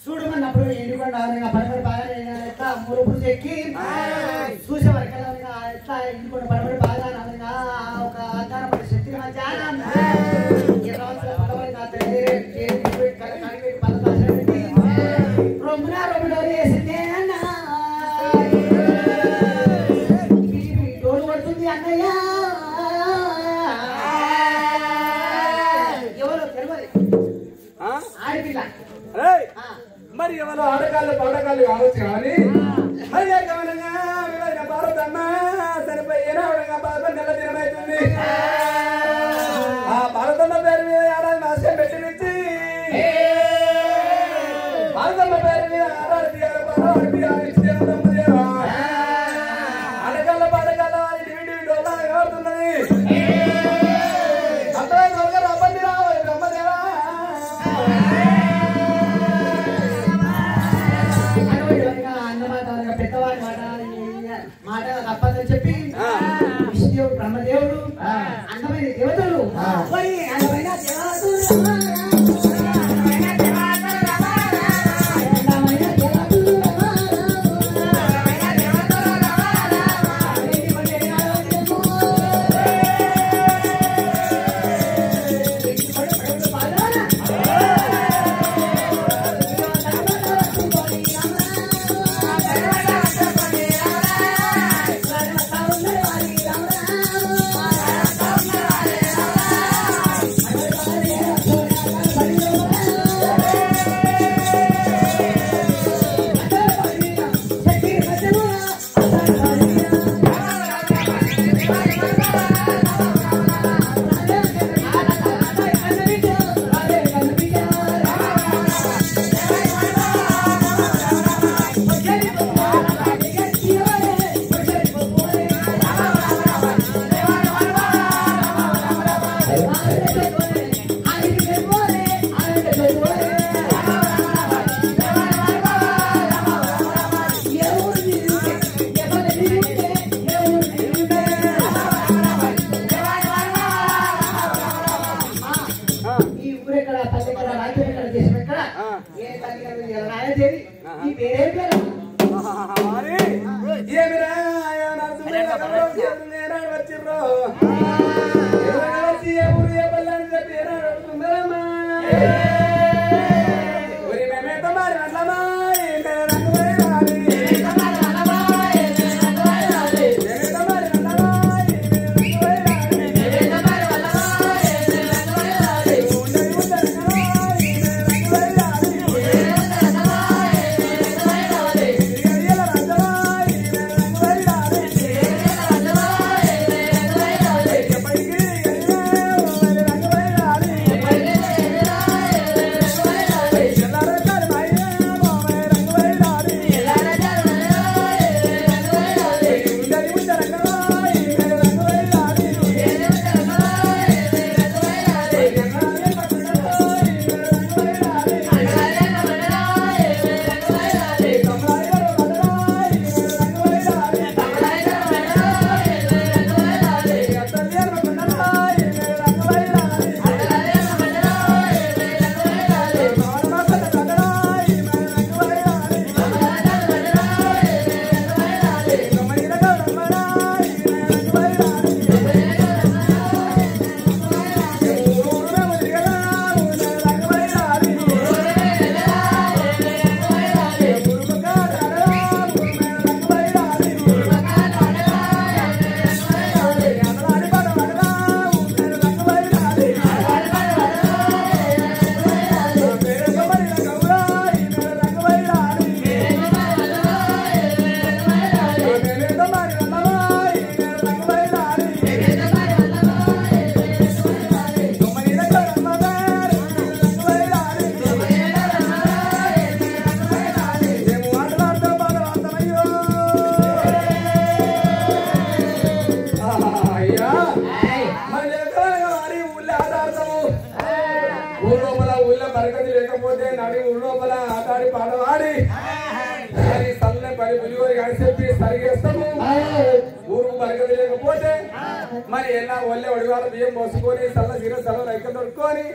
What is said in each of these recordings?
చూడమన్నప్పుడు ఎండుకొండ పడబడి బాగా మురుపులు చెక్కి చూసే వరకు ఎట్లా ఎండుకొండ పడబడి బాగా ఒక ఆధారపడి శక్తి రొమ్మున రొమ్ములో వేసిందే డోలు పడుతుంది అన్నయ్య ఎవరో తెలియదు ఆడపిల్ల మరి ఎవరో ఆడగాళ్ళు పడగాళ్ళు కావచ్చు కానీ మరి గమనంగా భారతమ్మ చనిపోయినా భారతం నెల దినమవుతుంది ఆ భారతమ్మ పేరు మీద ఏడాది నాశనం పెట్టించి భారతమ్మ పేరు మీద ఆడగాళ్ళ పడగాళ్ళ డివిడి డోలా ఎవరుతున్నది అంతా త్వరగా రబ్బండి రావాలి బ్రహ్మదేవా పెద్దవాడి మాట తప్పదని చెప్పి విష్ణుదేవుడు బ్రహ్మదేవుడు అందమైన దేవతలు అందమైన పాడవాడి మరి తల్లే పని పులిగోరి అని చెప్పి సరిగేస్తాము ఊరు బరగది లేకపోతే మరి ఎలా ఒళ్ళే ఒడివాళ్ళ బియ్యం పోసుకొని చల్ల జీర చల్ల రైకలు దొరుకుని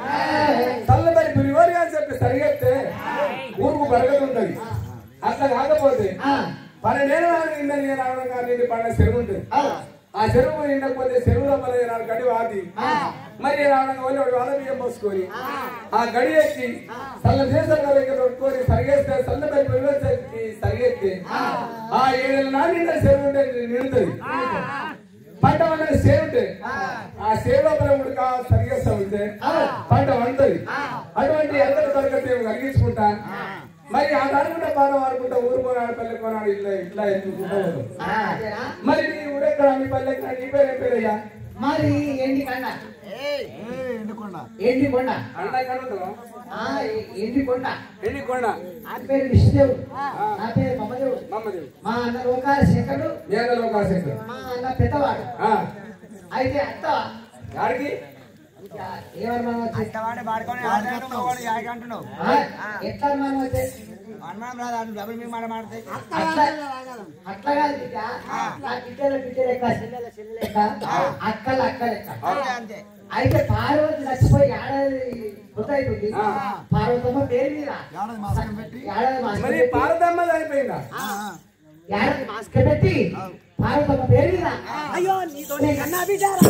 తల్ల పని పులిగోరి అని చెప్పి సరిగేస్తే ఊరుకు బరగది ఉంటది. అట్లా కాకపోతే 12 నిందని రావడం కానీ పడిన చెరువు ఉంటుంది. ఆ చెరువు నిండకపోతే చెరువులో మళ్ళీ గడి వాది మరి రావడం వల్ల వాళ్ళ బియ్యం పోసుకొని ఆ గడి ఎక్కి చల్ల దేశంగా కొట్టుకొని సరిగేస్తే చల్లపై పిల్లలకి సరిగేస్తే ఆ 7 నాడు నిండా చెరువు ఉంటే నిండుతుంది. పంట వండని సేవ ఉంటే ఆ సేవ లోపల ఉడక సరిగేస్తా ఉంటే పంట వండుతుంది. అటువంటి ఎద్దరు తరగతి కలిగించుకుంటా మరి ఆ దాడుకుంటా పానం ఆడుకుంటా ఊరు కొనాడు పల్లె కొనాడు ఇట్లా ఇట్లా ఎత్తుకుంటా మరి నీ ఊరెక్కడ నీ పల్లె నీ పేరు ఏం పేరయ్యా? మరి ఎండికొండ ఎండికొండ ఎండికొండ ఎండికొండ. ఆ పేరు విష్ణుదేవుడు, నా పేరు మమ్మదేవుడు. మా అన్న లోకాశేఖరుడు, లోకాశేఖరుడు మా అన్న పెద్దవాడు. అయితే అత్త గాడికి ఏమన్నా ఎట్లా మనం వచ్చే అట్లా కాదు బిడ్డ. నా బిడ్డల లెక్క అక్కల లెక్క. అయితే పార్వతి చచ్చిపోయి ఏడాది గుర్తవుతుంది. పార్వతమ్మ పేరు మీద మరి పార్వతమ్మ చనిపోయిందా? ఏడాది మాస్క్ పెట్టి పార్వతమ్మ పేరు మీద అయ్యో నీతో కన్నా బిడ్డారా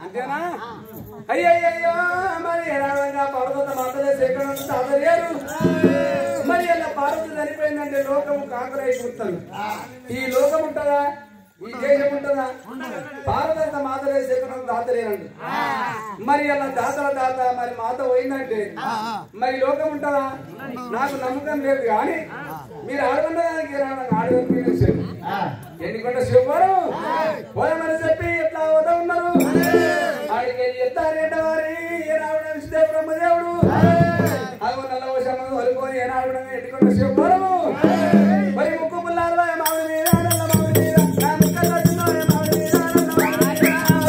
అంతేనా? అయ్యయ్యో మరి రావడంగా పార్వత మాటలే సేకరణ సాధలేరు. మరి అలా పార్వతి చనిపోయిందంటే లోకము కాకరైపోతాను. ఈ లోకం ఉంటుందా? ఈ దేశం ఉంటుందా? పార్వత మాతలే సేకరణ దాతలేనండి. మరి అలా దాతల దాత మరి మాత పోయిందంటే మరి లోకం ఉంటుందా? నాకు నమ్మకం లేదు. కానీ మీరు ఆడగొండడానికి ఆడగొండ ఎన్నికొండ శివగారు పోయమని చెప్పి ఎట్లా అవుతా ఉన్నారు. ఆడికి వెళ్ళి ఎత్తారేట వారి ఏనావిడ విష్ణుదేవ బ్రహ్మదేవుడు అవి నల్లవశం వలుకొని ఏనావిడ ఎన్నికొండ శివగారు మరి ముక్కు పుల్లారు మామిడి మీద నల్ల మామిడి మీద నా ముక్క కట్టిన మామిడి మీద నల్ల మామిడి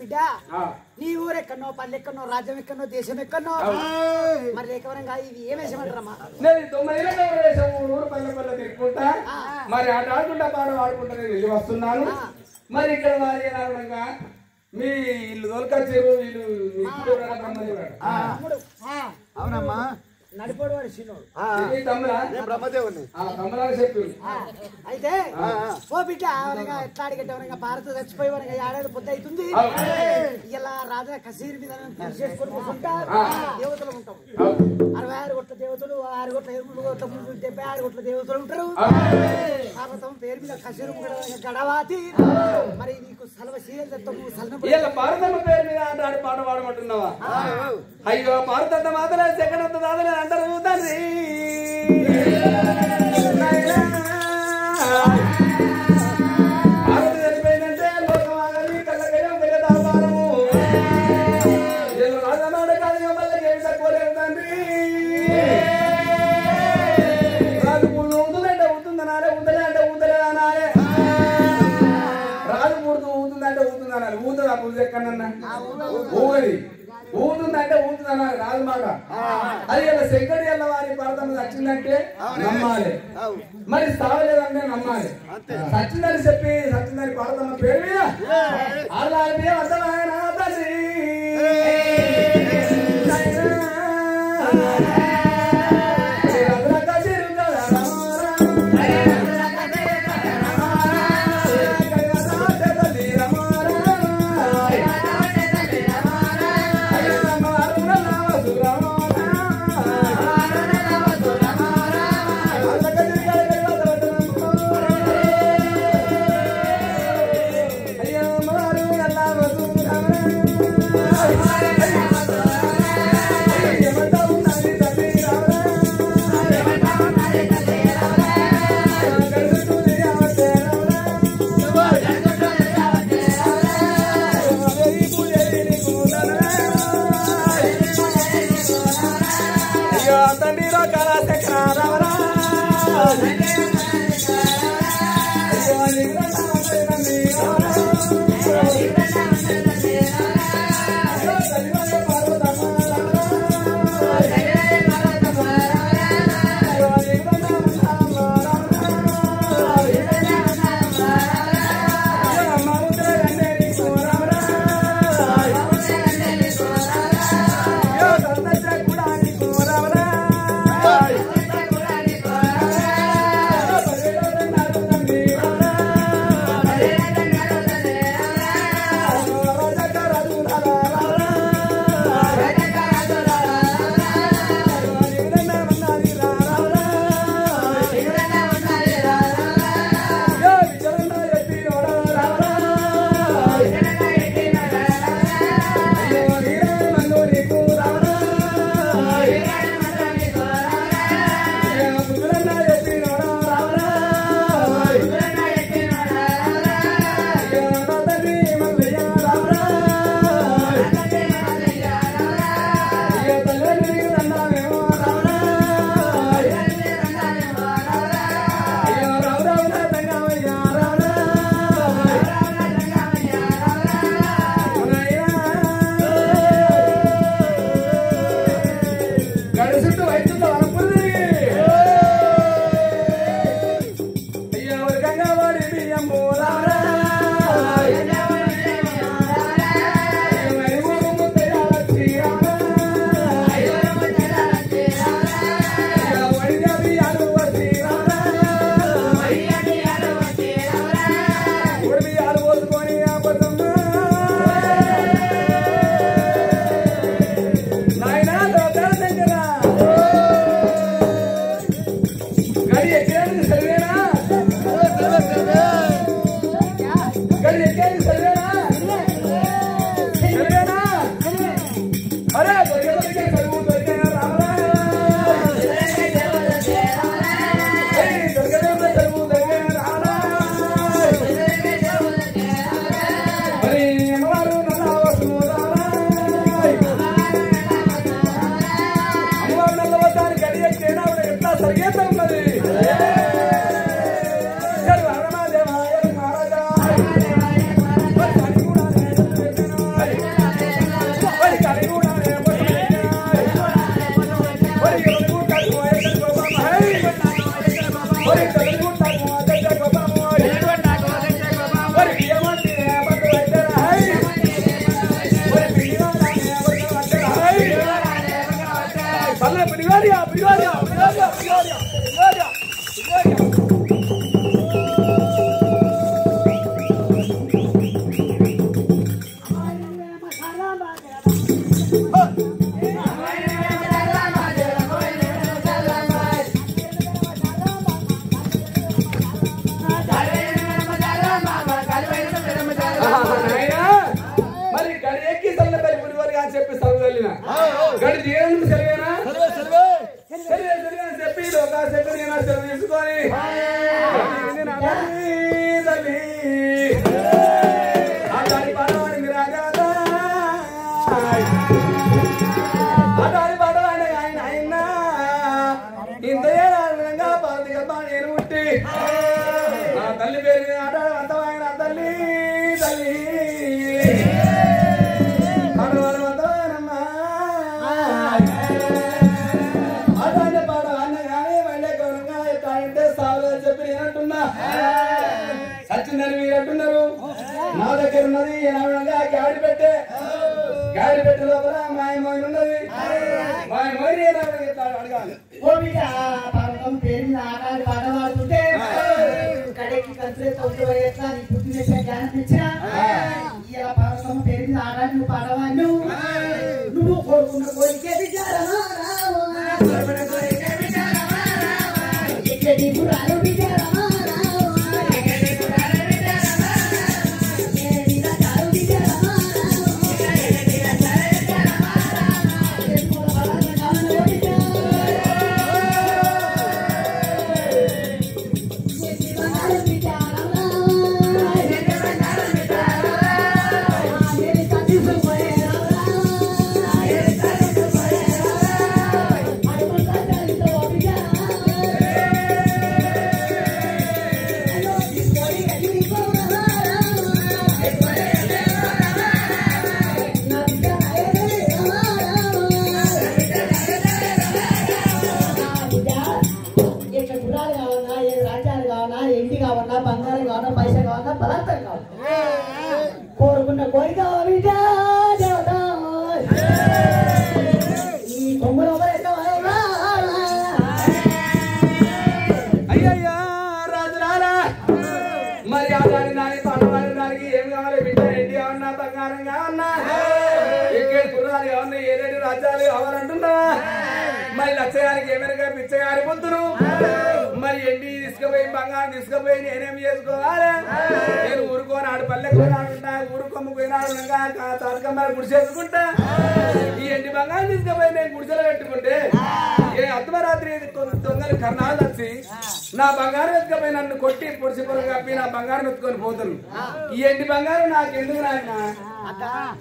బిడ్డ నీ ఊరు ఎక్కడో పల్లె ఎక్కడో రాజ్యం ఎక్కడో దేశం ఎక్కడో మరి లేకవరంగా ఇది ఏ వేషం అంటారమ్మా నేను 9 వేషం ఊరు పల్లె పల్లె తిరుగుకుంటా మరి ఆట ఆడుకుంటా పాట ఆడుకుంటా నేను వెళ్ళి వస్తున్నాను మరి ఇక్కడ వారి ఏనాడుగా మీ ఇల్లు దొరకచ్చారు వీళ్ళు అవునమ్మా నడిపోడు వాడు చిన్నోడు బ్రహ్మదేవుని చెప్పారు అయితే ఓ బిడ్డ ఎవరైనా ఎట్లా అడిగేటవరంగా భారత చచ్చిపోయి వరంగా ఏడాది పొద్దు అవుతుంది ఇలా రాజా కసీర్ మీద చేసుకొని కూర్చుంటా దేవతలు ఉంటాం 66 కోట్ల దేవతలు 6 కోట్ల 7 కోట్ల 76 కోట్ల దేవతలు ఉంటారు భారతం పేరు మీద కసీరు గడవాతి మరి నీకు సలవ సీరియల్ చెప్తాము సలన భారతమ్మ పేరు మీద ఆట పాట పాడమంటున్నావా అయ్యో భారత మాత్రం సెకండ్ దాదలే అంటారు తండ్రి భారత చనిపోయిందంటే లోకమాగలి కళ్ళగలం వెళ్ళ దాపారము రాజనాడు కాదు మళ్ళీ ఏమి తక్కువలేదు తండ్రి రాజు ఊతుందంటే ఊతుందనాలే ఊతలే అంటే ఊతలే అనాలే రాజు ఊతుందంటే ఊతుందనాలి ఊతుంది ఆ పూజ ఎక్కడన్నా ఊగది ఊతుందంటే ఊతుందనాలి రాజు మాట అది ఇలా శంకరి అల్ల వారి భారతం వచ్చిందంటే నమ్మాలి మరి సావలేదంటే నమ్మాలి సచ్చిందని చెప్పి సచ్చిందని భారతమ్మ పేరు మీద అలా అర్థమైన తల్లి Sale, Brigaria, Brigaria, Brigaria, Brigaria, Brigaria, మరి గడి ఎక్కి సల్ల పరి వారికి అని చెప్పి చదువులిన గడి జీవనం సరివేనా సరివే చెప్పి ఒక సెకండ్ నేను సెలవు తీసుకొని ఆదాని పాడవాడి మీరు ఆదాని పాడవాడి ఆయన ఆయన ఇంతగా పాదిగా నేను ఉట్టి నా తల్లి పేరు ఆట అంత ఆయన తల్లి తల్లి సచ్చిందని మీరు అంటున్నారు నా దగ్గర ఉన్నది గాడి పెట్టే లోపల మాయమోయిన ఉన్నది మాయమోయిన అడగాలి పేరు ఆడాలి పాట పాడుతుంటే కడకి కంటే ఎట్లా నీ పుట్టిన జ్ఞానం ఇచ్చినా ఇలా పర్వతం పేరు మీద ఆడాలి నువ్వు పాడవాలి నువ్వు కోరుకున్న కోరికే విచారమా బంగారం కావాలా పైసా కావాలా పదార్థం కావాలి కోరుకున్న కోరిక ఈ కొమ్ములు అయ్యయ్యా రాజురారా మరి ఆదాని దాని పాడవాడి దానికి ఏం కావాలి బిడ్డ ఏంటి కావన్నా బంగారం కావన్నా ఎక్కడ కుర్రాలు కావన్నా ఏదేడు రాజ్యాలు కావాలంటున్నా మరి లచ్చగారికి ఏమైనా పిచ్చగారి పొద్దును మరి ఎండి తీసుకుపోయి బంగారం తీసుకుపోయి నేనేం చేసుకోవాలి నేను ఊరుకోని ఆడు పల్లెకు పోయినాడుంటా ఊరుకొమ్ము పోయినాడుగా తారకమ్మారు గుడి చేసుకుంటా ఈ ఎండి బంగారం తీసుకుపోయి నేను గుడిసెలు పెట్టుకుంటే ఏ అర్ధరాత్రి దొంగలు కర్ణాలు వచ్చి నా బంగారం ఎత్తుకపోయి నన్ను కొట్టి పొడిచి పొర కప్పి నా బంగారం ఎత్తుకొని పోతాను ఈ ఎండి బంగారం నాకు ఎందుకు నాయన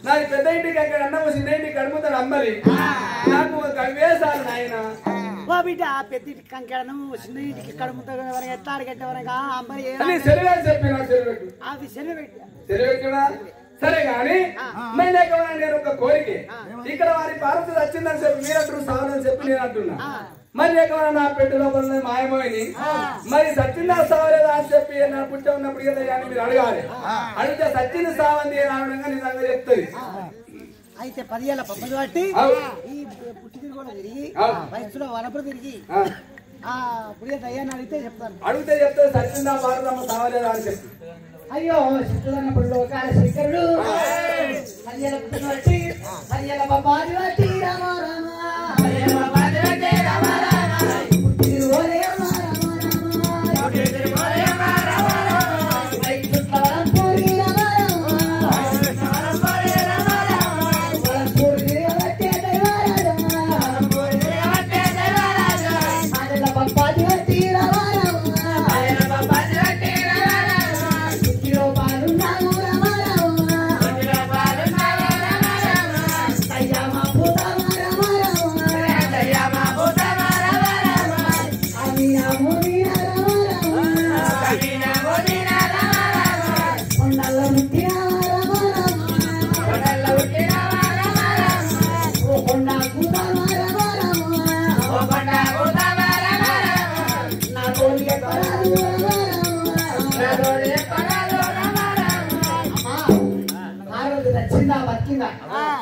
నాకు పెద్ద ఇంటికి అక్కడ అన్నము చిన్న ఇంటికి కడుపుతాడు అమ్మలి నాకు కవివేశాలు నాయన బిడ్డ పెద్ద ఇంటికి కంకెడను చిన్న ఇంటికి కడుపుతాడు ఎట్లా అడిగట్టేవరగా అమ్మని సెలవెట్టుడా సరే గాని నేను ఒక కోరిక ఇక్కడ వారి భారత వచ్చిందని చెప్పి మీరంటారు సావని చెప్పి నేను అంటున్నా మరి లేకపోతే నా పెట్టు లోపల మాయమోయిని మరి సచ్చిందా సావలేదా అని చెప్పి నా పుట్ట ఉన్నప్పుడు కదా కానీ మీరు అడగాలి అడిగితే సచ్చింది సావంది అనడంగా నిజంగా చెప్తుంది అయితే 10 ఏళ్ళ పప్పది బట్టి ఈ పుట్టిది కూడా తిరిగి వయసులో వనపుడు తిరిగి పుడియ దయ్యాన్ని అడిగితే చెప్తే సచ్చిందా భారతమ్మ సావలేదా అని చెప్పి అయ్యో చిత్తులన్నప్పుడు లోకాల శంకరుడు 10 ఏళ్ళ పుట్టిన బట్టి 10 ఏళ్ళ పప్పాది బట్టి రామ రామ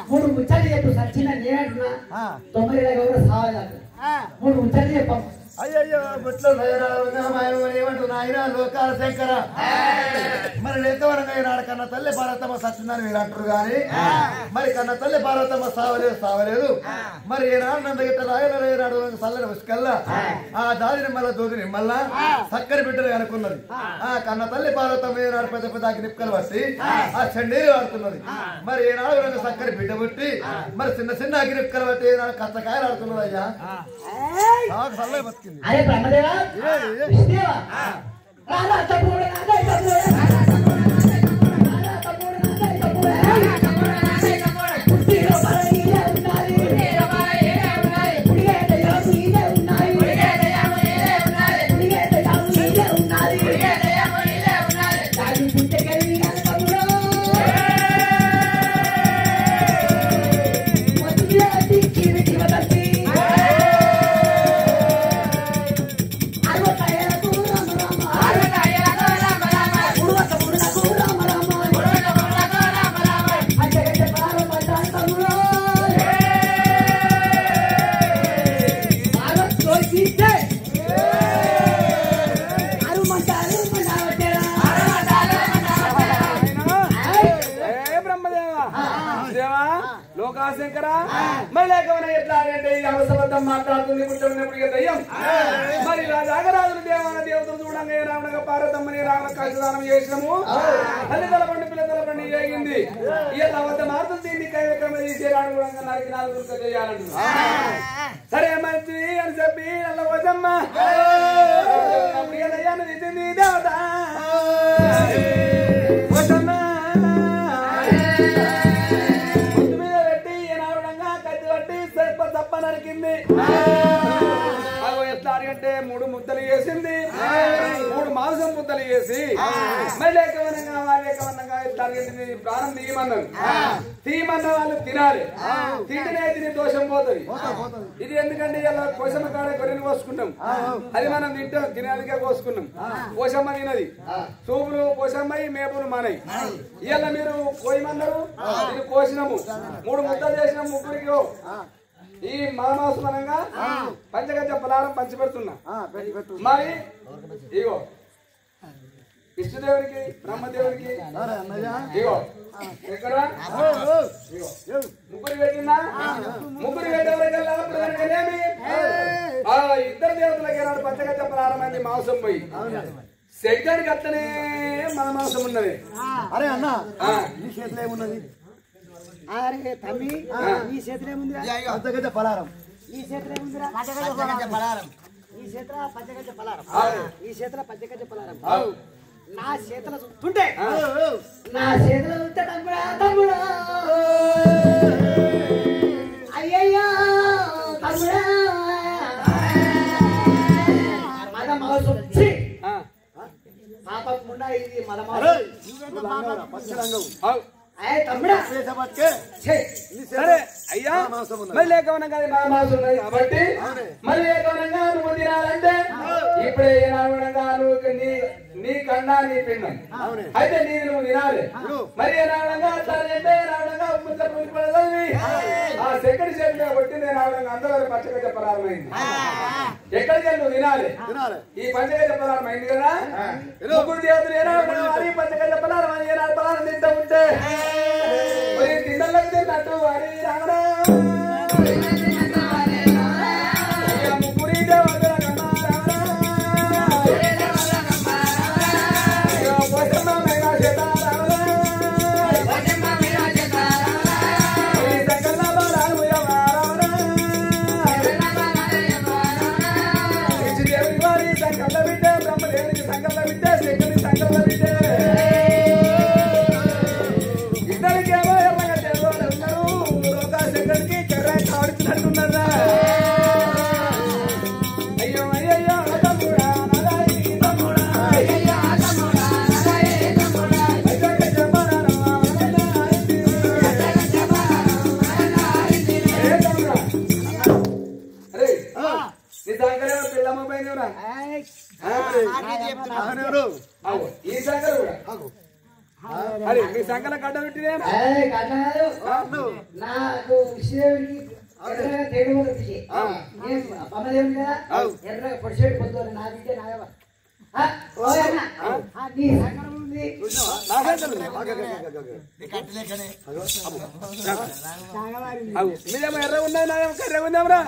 మూడు ముచ్చట్లు చెప్పు సచ్చిన నేనంటున్నా 90 గౌరవ సావాలి మూడు ముచ్చట్లు చెప్పాం. అయ్యయ్యో గుట్లో ఏమంటారు నాయన లోకాల శంకర మరి లెక్కవరంగా ఈనాడు కన్న తల్లి పార్వతమ్మ సత్యుందని మీరు అంటారు కానీ మరి కన్న తల్లి పార్వతమ్మ సావలేదు మరి ఈనాడు నంద గిట్ట రాయలు ఈనాడు చల్లని ఉసుకల్లా ఆ దాదిని మళ్ళా దూదిని మళ్ళా చక్కని బిడ్డలు అనుకున్నది ఆ కన్న తల్లి పార్వతమ్మ ఈనాడు పెద్ద పెద్ద నిప్పుకలు పట్టి ఆ చండీలు ఆడుతున్నది మరి ఈనాడు చక్కని బిడ్డ పుట్టి మరి చిన్న చిన్న అగ్నిప్పుకలు పట్టి ఈనాడు కచ్చకాయలు ఆడుతున్నది అయ్యా చల్లగా బతికింది. అరే బ్రహ్మదేవా విష్ణుదేవా రాధా తప్పుడు లోకాశంకర మళ్ళీ ఎట్లా అంటే అవసరం మాట్లాడుతుంది పుట్టినప్పుడు దయ్యం మరి ఇలా జాగరాజులు దేవాన దేవతలు చూడంగా రావణగా పార్వతమ్మని రావణ కష్టదానం చేసినాము తల్లిదల పండి పిల్లల పండి జరిగింది ఇలా వద్ద మాత్రం దీన్ని కైవక్రమ తీసే రావడం నరికి నాలుగు చేయాలంటున్నా సరే మంచి అని చెప్పి అలా వద్దమ్మ దయ్యాన్ని తీసింది దేవత వద్దమ్మ తప్ప నరికింది ఎట్లా అంటే 3 ముద్దలు చేసింది 3 మాంసం ముద్దలు చేసి మళ్ళీ వారేకవనంగా ఎట్లా ప్రాణం తీయమన్న వాళ్ళు తినాలి తింటేనే తిని దోషం పోతుంది ఇది ఎందుకంటే ఇలా కోసమ్మ కాడ గొర్రెని కోసుకుంటాం అది మనం తింటాం తినేదిగా కోసుకున్నాం కోసమ్మ తినది సూపులు కోసమ్మయి మేపులు మనయి ఇలా మీరు కోయమన్నారు ఇది కోసినాము 3 ముద్దలు చేసినాం ముగ్గురికి ఈ మానవస్మరంగా పంచగజ ఫలారం పంచిపెడుతున్నా మరి ఇగో విష్ణుదేవునికి బ్రహ్మదేవునికి ఇగో ఎక్కడ ముగ్గురు పెట్టినా ముగ్గురు పెట్టేవరకెళ్ళేమి ఆ ఇద్దరు దేవతలకి ఏనాడు పంచగజ ఫలారం అయింది మాంసం పోయి శంకరుడికి అట్లనే మన మాంసం ఉన్నది. అరే అన్న నీ చేతిలో ఏమున్నది? అరే తమ్మి ఈ చేతిలో ఏముందిరా? పంచగజ ఫలారం. ఈ చేతిలో ఏముందిరా? పంచగజ ఫలారం. ఈ చేతిలో పంచగజ ఫలారం. ఈ చేతిలో పంచగజ ఫలారం. నా చేతిలో చూస్తుంటే నా చేతిలో చూస్తే తమ్ముడా తమ్ముడా అయ్యయ్యో తమ్ముడా మద మాంసం పాపకుండా ఇది మద మాంసం సరే అయ్యా మళ్ళీ ఏకవనంగా మాంసం ఉన్నది కాబట్టి మళ్ళీ ఏకవనంగా నువ్వు తినాలంటే ఇప్పుడే ఏనాడంగా నువ్వు నీ కన్నా నీ పిండం అయితే నీ నువ్వు తినాలి. మరి ఏనాడంగా అట్లాంటే ఏనాడంగా ఆ సెకండ్ షెడ్ మీద కొట్టి నేనాడంగా అందరూ పంచగజ ఫలారమైంది. ఎక్కడికి నువ్వు తినాలి ఈ పంచగజ ఫలారం అయింది కదా. ముగ్గురు దేవతలు ఏనాడు పంచగజ ఫలారం అని ఏనాడు ఫలారం తింటూ ఉంటే తిన్నలకు తిన్నట్టు వారి రాగడా ముగ్గురి దేవతల నాకు విషయానికి ఎర్రగా తేడు కూడా పిచ్చి పమ్మదేవి కదా ఎర్రగా పొడిచేడు పొద్దు నా బిడ్డ నాగవ నీ సంగరం ఉంది ఎర్ర ఉన్నది ఎర్ర ఉందాంరా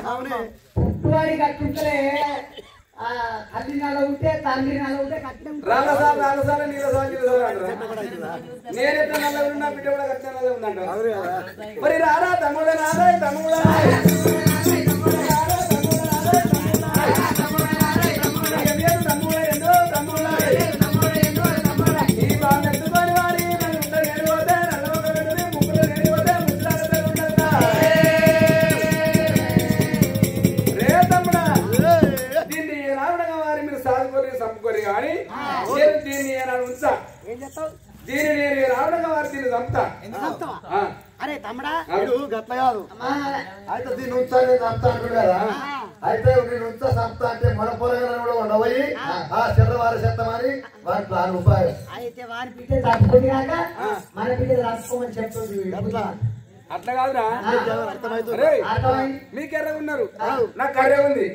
పుట్టువాడి కట్టుంటే తల్లి నెల ఉంటే తండ్రి నెల ఉంటే కట్నం రాగసాల నేనెట్లా నల్ల ఉన్నా బిడ్డ కూడా కట్టిన నల్ల ఉందంట మరి రారా తమ్ముడ నారా తమ్ముడా దీన్ని రావడంగా వారు దీన్ని చంపుతా అరే తమ్ముడా గట్ల కాదు అయితే దీన్ని ఉంచాలి చంపుతా అంటాడు కదా అయితే నేను ఉంచా చంపుతా అంటే మన పొరగా కూడా ఉండబోయి ఆ చెడ్డవారి చెత్తమని వారి ప్లాన్ ఉపాయం అయితే వారి బిడ్డ తప్పుకుంది కాక మన బిడ్డ రాసుకోమని చెప్తుంది అట్లా కాదురా మీకు ఎర్ర ఉన్నారు నాకు కర్రే ఉంది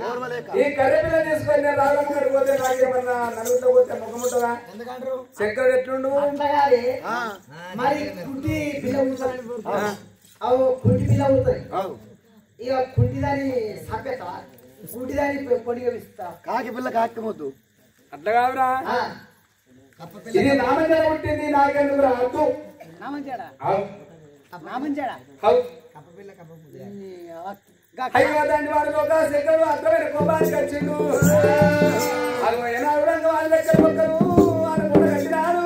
ఈ కర్రె పిల్ల చేసుకొని నేను రాగమ్మ పోతే నాకేమన్నా నలుగురిలో పోతే ముఖముంటుందా శంకర్ ఎట్లుండు మరి కుంటి పిల్ల అవుతుంది కుంటి పిల్ల అవుతుంది ఇక కుంటిదాన్ని సంపేస్తావా కుంటిదాన్ని పొడిగా ఇస్తావా కాకి పిల్ల కాకపోద్దు అట్లా కాదురా ఇది నామంజల పుట్టింది నాకెందుకు రా అద్దు నామంచాడా అయిపోతాండి వాడు ఒక సెకండ్ అర్థమైన కోపానికి వచ్చిండు అది ఏనాడు వాళ్ళ దగ్గర ఒక్కరు వాడు ముడ కట్టినాడు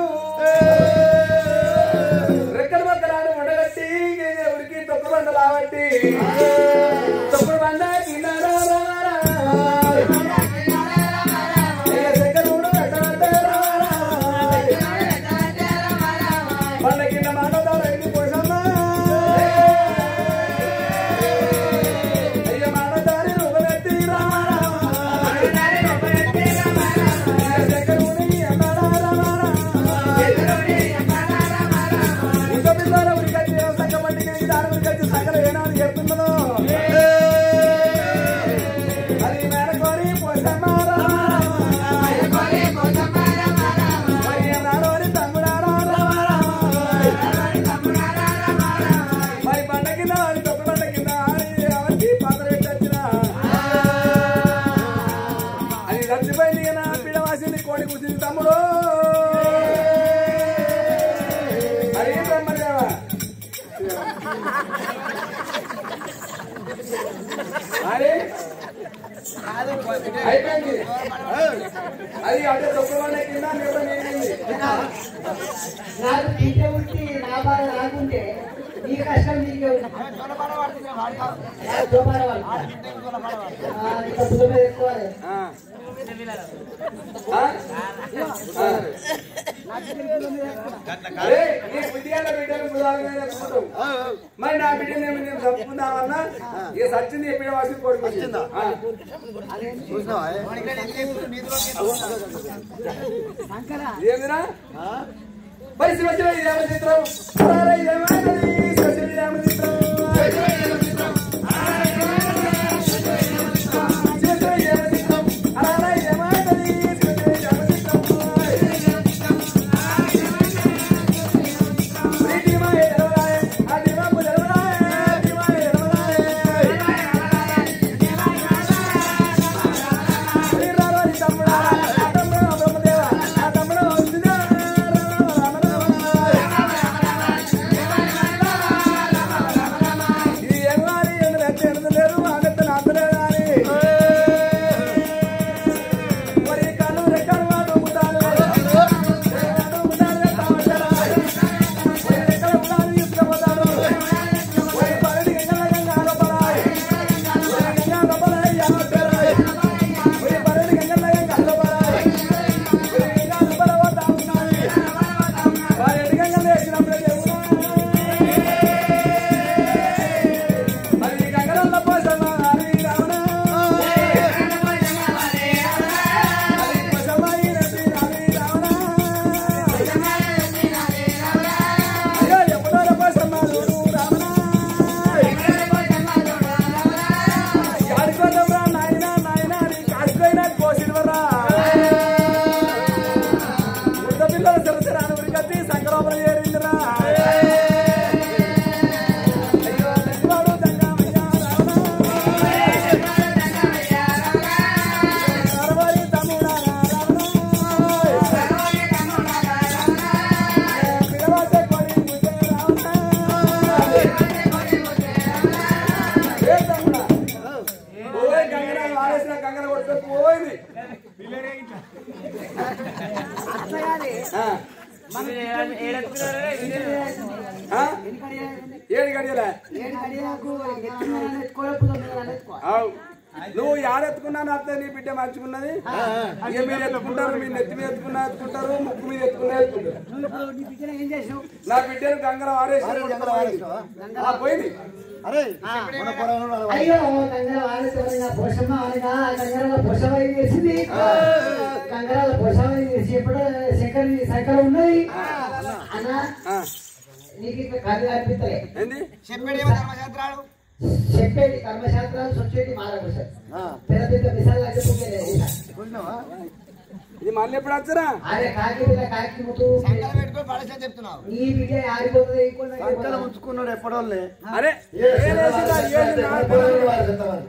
రెక్కల పక్కరాడు ముడగట్టి ఉడికి తొక్కుడు బండ లాబట్టి తొక్కుడు బండ తిన్నారా బండ కింద మాట రైతు పోసమ్మా అయిపోయింది అది అదే తొక్కులోనే కింద నాకు నీకే ఉంటే నా బాధ రాకుంటే నీ కష్టం నీకే ఎక్కువాలి మరి నా బిడ్డని నేను చంపుకుందామన్నా ఇక సచ్చింది ఎప్పుడు వాసి కొడుకుందా ఏమిరా పరిస్థితి వచ్చిన ఇదేమ చిత్రం వాడేసిన గంగర కొట్టే పోయింది. అట్లాగానే ఏడు గడియలే నువ్వు ఏడెత్తుకున్నాను అత్త నీ బిడ్డ మంచుకున్నది. ఇక మీరు ఎత్తుకుంటారు, మీరు నెత్తి మీద ఎత్తుకున్నా ఎత్తుకుంటారు, ముక్కు మీద ఎత్తుకున్నా ఎత్తుకుంటారు. ఏం చేసావు? నా బిడ్డను గంగర వాడేసి పోయింది. అరే అయ్యో కంగర వాడేసి పోషమ్మ అనగా కంగరలో పోషమై చేసింది. కంగరాల పోషమై చేసి ఎప్పుడు శంకర ఉన్నది అన్న నీకు ఇంకా కళ్ళు అనిపిస్తలే. ఏంది చెప్పేది కర్మశాస్త్రాలు సొచ్చేది మారకూడదు. పెద్ద పెద్ద విషయాలు లేకపోతే ఇది మళ్ళీ ఎప్పుడు వచ్చారా? అదే కాకి పిల్ల కాకి ముట్టు చెప్తున్నావు నీ బిడ్డ ఆడిపోతుంది. ఉంచుకున్నాడు ఎప్పుడోళ్ళే. అరే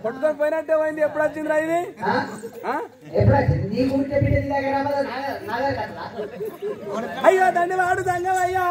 కొట్టుకొని పోయినట్టే పోయింది. ఎప్పుడు వచ్చింది రా ఇది? ఎప్పుడు వచ్చింది నీ ఊరికే బిడ్డ దగ్గర నాదే కదా. అయ్యో దండి వాడు దంగం అయ్యా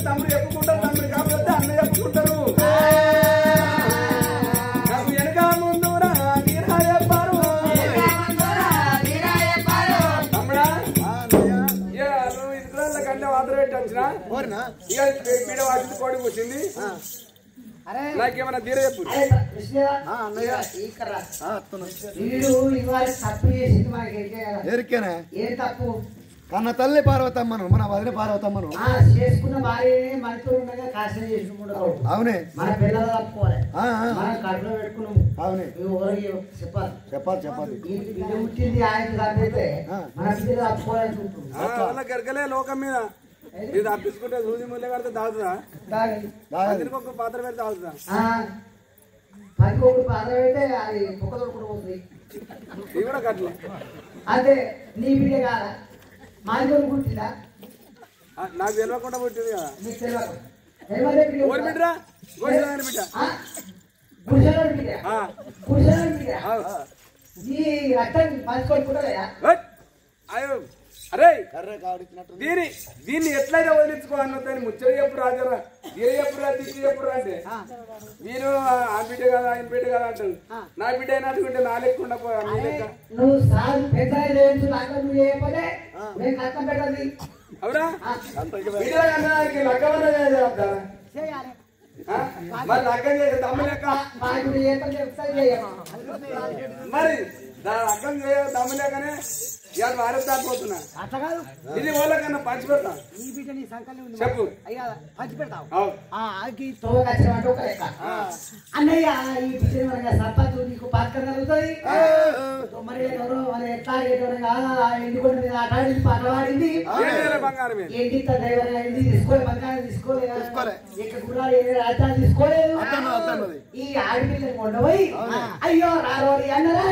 తమ్ముడు చెప్పుకుంటారు, తమ్ముడు కాకపోతే అన్న చెప్పుకుంటారు. నాకు వెనక ముందు నీరా చెప్పారు. తమ్ముడా నువ్వు ఇతరుల కంటే వాటర్ పెట్టి వచ్చినా ఇక పీడ వాటి కోడి కూర్చుంది. నాకేమన్నా తీర చెప్పు. ఎరికేనా ఏం తప్పు? కన్న తల్లి పార్వతమ్మను మన వదిన పార్వతమ్మను చేసుకున్న భార్య మనతో ఉండగా కాశం చేసుకుంటారు. అవునే మన పిల్లలు తప్పుకోవాలి. మనం కడుపులో పెట్టుకున్నాము. అవునే చెప్పాలి చెప్పాలి చెప్పాలి. బిడ్డ పుట్టింది ఆయన తప్పితే మన బిడ్డలు తప్పుకోవాలనుకుంటున్నాం. గరకలే లోకం మీద ఇది తప్పించుకుంటే సూది ముళ్ళ కడితే తాగుతుందా? ఒక పాత్ర పెడితే తాగుతుందా? పదికొకటి పాత్ర పెడితే అది కుక్క తోడుకుంటూ పోతుంది. ఇది కూడా కట్టలే. అదే నీ బిడ్డ కాదా? మాది పుట్టిందా? నాకు తెలియకుండా పుట్టింది కదా. నీకు తెలియదు. ఓరి బిడ్డరా గోసాని బిడ్డ పురుషుడు బిడ్డ పురుషుడు బిడ్డ ఈ రక్తం పంచుకొని కూడా అయ్యో అరే కర్ర కావడిచ్చినట్టు దీన్ని ఎట్లయితే వదిలించుకోవాలని ముచ్చట చెప్పు రాజరా గిరి చెప్పురా తిట్టి చెప్పురా అంటే నేను ఆ బిడ్డ కదా ఆయన బిడ్డ కదా అంటారు నా బిడ్డ అయినట్టుకుంటే నా లెక్క ఉండకపోయా మీ లెక్క నువ్వు సాగు పెద్ద నువ్వు చేయకపోతే నేను కష్టం పెట్టాలి అవునా బిడ్డ అన్నదానికి లగ్గమన్నా చేద్దాం చేయాలి మరి లగ్గం చేసే దమ్మ లెక్క మరి దాని లగ్గం చేయ దమ్మ లేకనే ఇవాళ భారత్ దాటిపోతున్నా అట్లా కాదు ఇది వాళ్ళకన్నా పంచి పెడతా నీ బిడ్డ నీ సంకల్ని ఉంది చెప్పు అయ్యా పంచి పెడతావు అవును. ఆకి తోగచ్చినట్టు ఒక లెక్క అన్నయ్య ఈ బిడ్డ సర్పంచ్ నీకు పాత్ర కలుగుతుంది మరి ఎవరో మరి ఎట్లా ఎండికొండ మీద ఆట ఆడింది పాట పాడింది ఏంటి బంగారం మీద? ఏంటి డ్రైవర్ అయింది తీసుకోలే బంగారం తీసుకోలేదు ఇక్కడ కూడా రాజధాని తీసుకోలేదు ఈ ఆడపిల్లని కొండపోయి అయ్యో రారోడి అన్నరా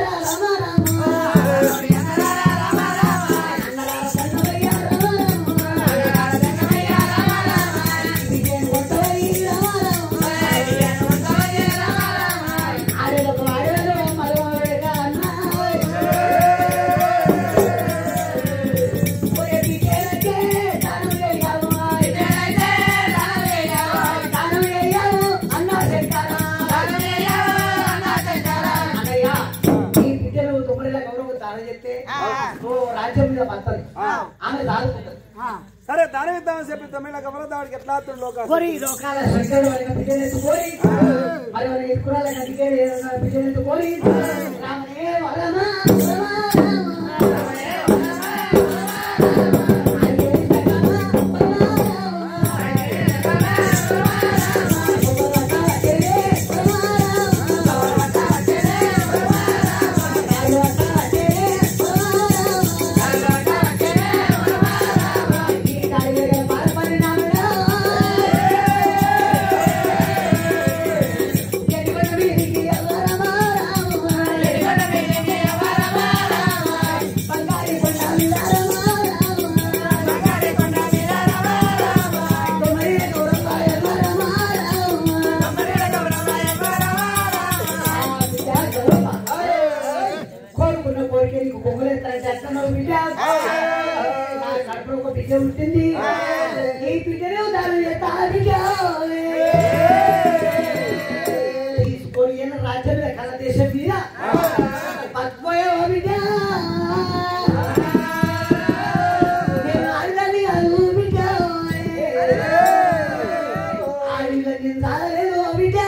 రాజ్యం మీద పడుతుంది ఆమె దాడుకుంటుంది సరే దాని విద్దామని చెప్పి తమిళ కమల దాడికి ఎట్లా లోకాలు లోకాల శంకరుడు వారికి బిడ్డనెత్తుకోరి మరి వారి కురాల కటికే బిడ్డనెత్తుకోరి రామనే వరమా ఉంటుంది ఈ బిడ్డను తీసుకొని రాజ్యం కళ దేశం మీద పద్మయో బిడ్డ నేను ఆడదాన్ని కాదు బిడ్డ ఆడదాన్ని చాలలేదు బిడ్డ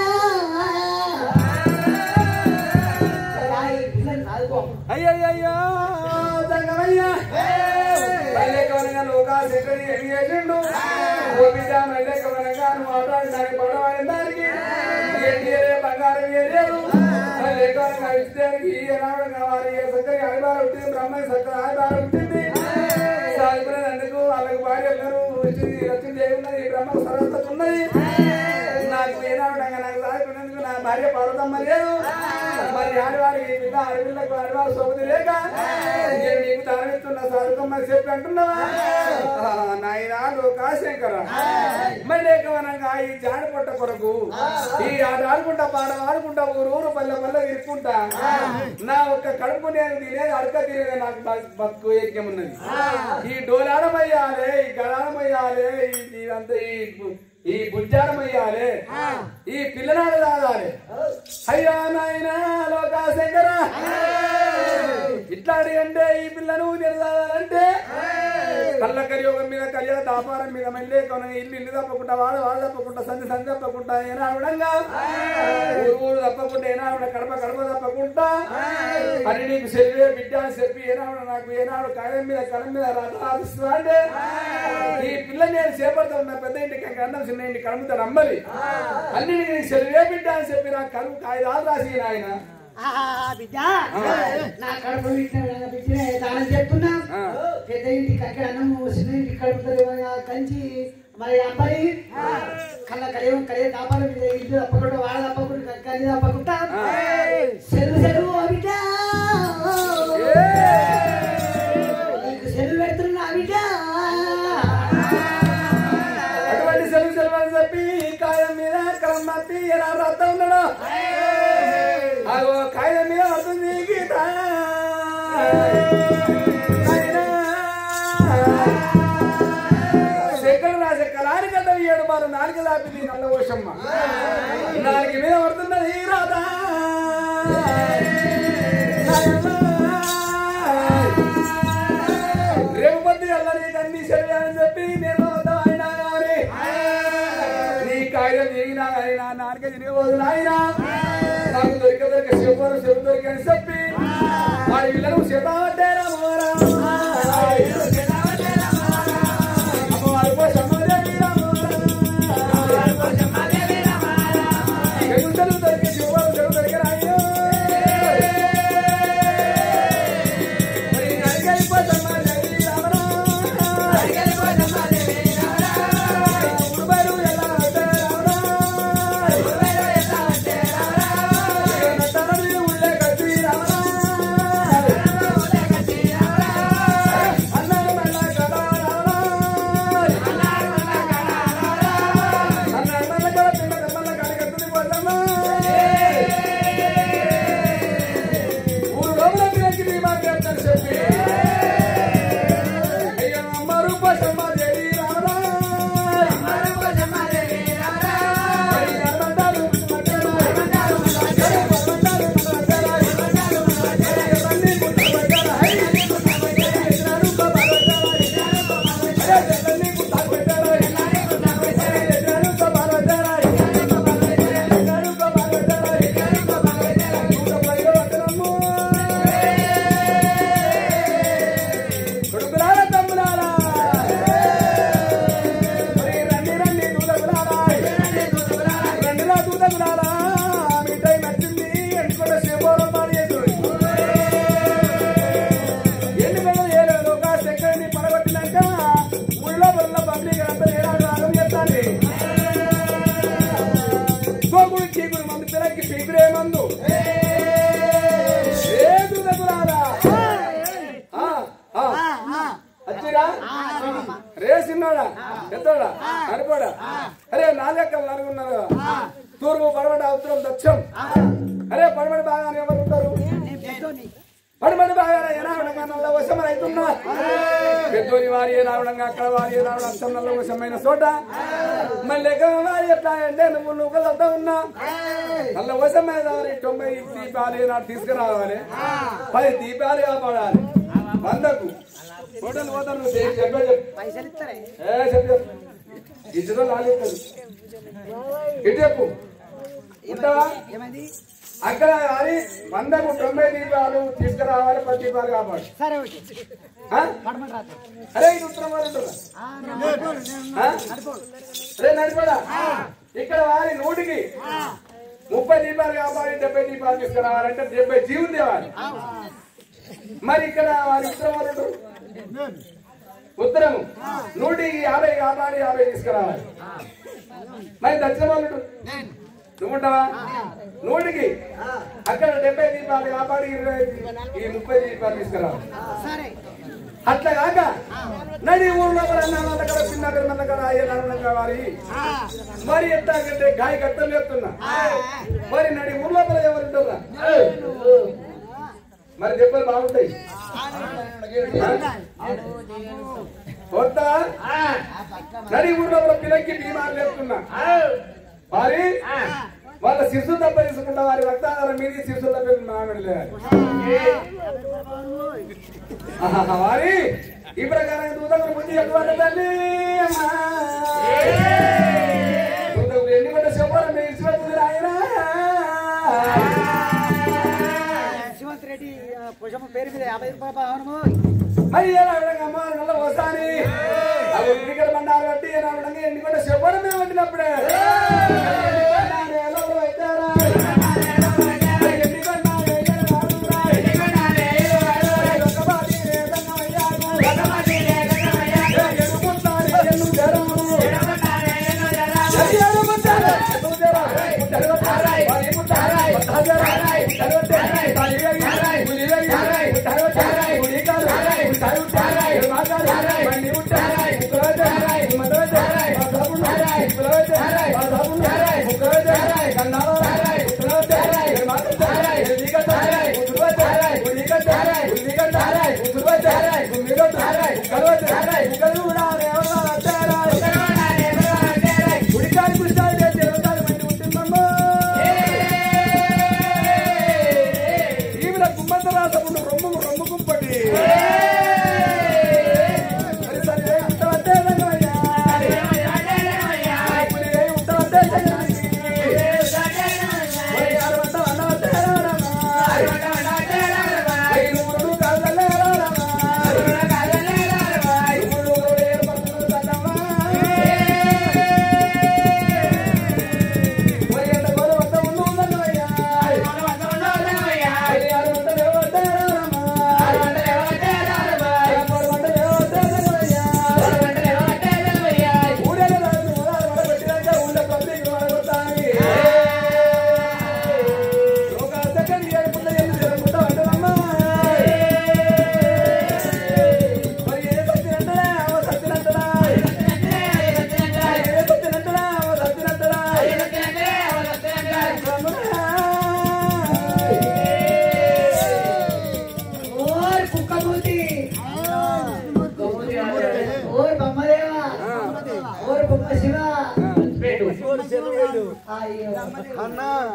అయ్యయ్యో సంగమయ్యా లోకాలు ఎక్కడి ఎన్ని చేసిండు ఓ బిడ్డ మళ్ళెక్కమనగా నువ్వు ఆటాడి దానికి పడవని దానికి బంగారం వేరేదు లేకనగా ఇచ్చేదానికి ఏనాడు కావాలి ఏ సక్కరికి అడిబార ఉంటుంది బ్రహ్మ సక్కర ఆడిబార ఉంటుంది సాగిపోయినందుకు వాళ్ళకి భార్య అందరూ వచ్చింది రచన చేయకున్నది ఈ బ్రహ్మ సరస్వతి ఉన్నది నాకు ఏనాడుగా నాకు సాగిపోయినందుకు నా భార్య పర్వతమ్మ లేదు మరి ఆడవారికి బిడ్డ ఆడపిల్లకు ఆడవారు సోపతి లేక నేను నీకు తరలిస్తున్న సాధుకమ్మ చెప్పి అంటున్నావా నాయనా లోకాశంకర మరి లేకవనంగా ఈ జాడ పొట్ట కొరకు ఈ ఆట ఆడుకుంటా పాట ఆడుకుంటా ఊరు పల్లె పల్లె ఇరుక్కుంటా నా ఒక్క కడుపు నేను తినేది అడక తినేది నాకు బతుకు ఏక్యం ఉన్నది ఈ డోలాడమయ్యాలే ఈ గడాడమయ్యాలే ఇదంతా ఈ బుజ్జాడమయ్యాలే ఈ పిల్లనాడు రాదాలే అయ్యా నాయనా లోకాశంకర ఇట్లాంటి అంటే ఈ పిల్లను నిలదాలంటే కళ్ళ కలియోగం మీద కళ్యాణ దాపారం మీద మళ్ళీ ఇల్లు తప్పకుండా వాడు తప్పకుండా సంధి తప్పకుండా ఏనావిడంగా ఊరు తప్పకుండా ఏనావిడ కడప తప్పకుండా అని నీకు సెల్వే బిడ్డ అని చెప్పి ఏనావిడ నాకు ఏనాడు కాయం మీద కలం మీద రాధిస్తూ అంటే ఈ పిల్ల నేను చేపడతా ఉన్నా పెద్ద ఇంటికి అన్నం చిన్న ఇంటికి కడుముతా నమ్మలి అన్ని నీకు సెల్వే బిడ్డ అని చెప్పి నాకు కరువు కాగితాలు రాసి ఆయన బిడ్డ నా కడుపు బిడ్డనే దానం చెప్తున్నా పెద్ద ఇంటికి అక్కడ అన్నము చిన్న ఇంటికి కడుపుతుంది కంచి మరి అబ్బాయి కళ్ళ కలియ కాపాడు ఇల్లు తప్పకుండా వాడ తప్పకుండా కలి తప్పకుండా సెలవు బిడ్డ నీకు సెలవు పెడుతున్నా బిడ్డ అటువంటి సెలవు అని చెప్పి కాయం మీద కలం మట్టి ఎలా రాస్తా ఉన్నాడు అగో కాయం మీద వస్తుంది గీత ఏడు మారు నాలుగు దాపింది నల్ల ఓషమ్మ నాలుగు మీద పడుతున్నది రాధా రేపు పొద్దు అల్లని అన్ని సరే అని చెప్పి నేను అయినా కానీ నీ కాగితం దిగినా అయినా నాలుగే తిరిగిపోదు నాయనా నాకు దొరిక శివరు శివ దొరికని చెప్పి వాడి వీళ్ళను శివడ్డారా మోరా రేసిన్నాడా ఎత్తోడా నడిపోడా అరే నాలుగెక్కలు నరుగున్నారు తూర్పు పడమటి ఉత్తరం దక్షం అరే పడమటి బాగానే ఎవరు ఉంటారు పడమటి బాగానే ఏనావడంగా నల్ల వశమని అవుతున్నా పెద్దోని వారి ఏనావడంగా అక్కడ వారి ఏనావడం అర్థం నల్ల వశమైన చోట మళ్ళీ వారి ఎట్లా అంటే నువ్వు కలుతా ఉన్నా నల్ల వశమైన 90 దీపాలు ఏనాడు తీసుకురావాలి 10 దీపాలు కాపాడాలి 100కు టోటల్ పోతాను నువ్వు చెప్పు పైసలు ఇస్తారే చెప్పు ఇద్దరు లాగేస్తారు ఇటు చెప్పు ఉంటావా ఏమైంది అక్కడ అది 100కు 90 దీపాలు తీసుకురావాలి 10 దీపాలు కాపాడు సరే ఓకే పడమని రాదు అరే ఇది ఉత్తరం వాళ్ళు అరే నడిపోడా ఇక్కడ వారి 100కి 30 దీపాలు కాపాడి 70 దీపాలు తీసుకురావాలంటే 70 జీవులు తేవాలి మరి ఇక్కడ వారి ఉత్తరం వాళ్ళు ఉత్తరము 150 కాపాడి 50 తీసుకురావాలి మరి దక్షిణ వాళ్ళు నువ్వుంటావా 100కి అక్కడ 70 దీపాలు కాపాడి ఈ 30 దీపాలు తీసుకురావాలి సరే అట్లా కాక నడి ఊళ్ళో చిన్న వారి మరి ఎట్లాగంటే గాయ కట్టలు చెప్తున్నా మరి నడి ఊళ్ళో ఎవరు ఉంటారా మరి దెబ్బలు బాగుంటాయి కొత్తగా నడి ఊళ్ళో పిల్లకి బీమారు చెప్తున్నా మరి వాళ్ళ శిశువు తప్ప తీసుకుంటా వారి రక్తాధారం మీద శిశువు తప్ప మామిడలేదు వారి ఈ ప్రకారం దూతకు ముందు ఎక్కువ తల్లి దూతకు ఎన్ని కూడా చెప్పాలి మీరు ఇచ్చిపోతుంది ఆయన శివంత్ రెడ్డి పుష్ప పేరు మీద 50 రూపాయలు బాగున్నాము మరి ఎలా అమ్మ నల్ల వస్తాని అవి ఇక్కడ బండారు కట్టి ఎలా ఎన్ని కూడా చెప్పాలి మేము వండినప్పుడే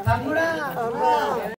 తమ్ముడా